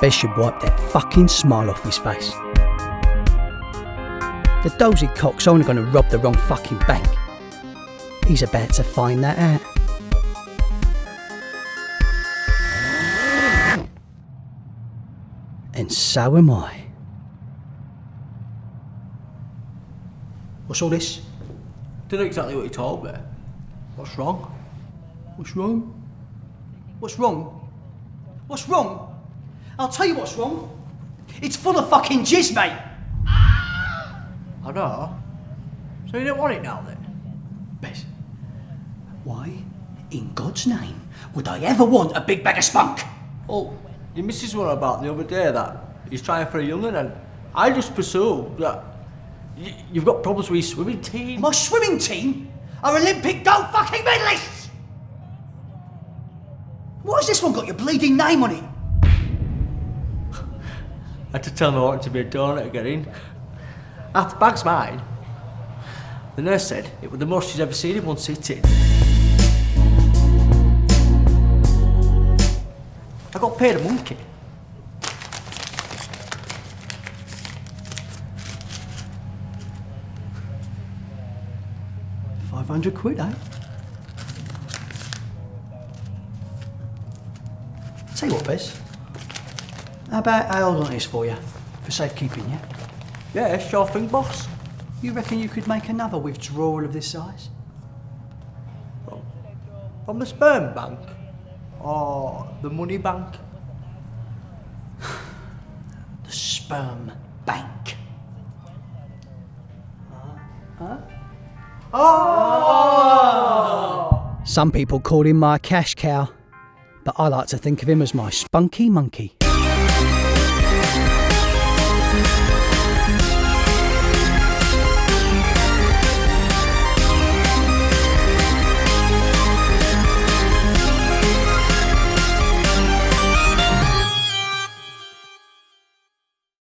Bez should wipe that fucking smile off his face. The dozy cock's only going to rob the wrong fucking bank. He's about to find that out. And so am I. What's all this? Don't know exactly what you told me. What's wrong? What's wrong? What's wrong? What's wrong? I'll tell you what's wrong. It's full of fucking jizz, mate. I know. So you don't want it now then? Bez, why in God's name would I ever want a big bag of spunk? Well, your missus were on about the other day that he's trying for a young'un, and I just presume that you've got problems with your swimming team. My swimming team are Olympic gold fucking medalists! Why has this one got your bleeding name on it? I had to tell him I wanted to be a donor to get in. After the bag's mine, the nurse said it was the most she's ever seen in one sitting. I got paid a monkey. £500, eh? Tell you what, Bez. How about I hold on this for you? For safekeeping, yeah? Yeah, sure thing, boss. You reckon you could make another withdrawal of this size? From the sperm bank? Or the money bank? The sperm bank. Oh! Some people call him my cash cow, but I like to think of him as my spunky monkey.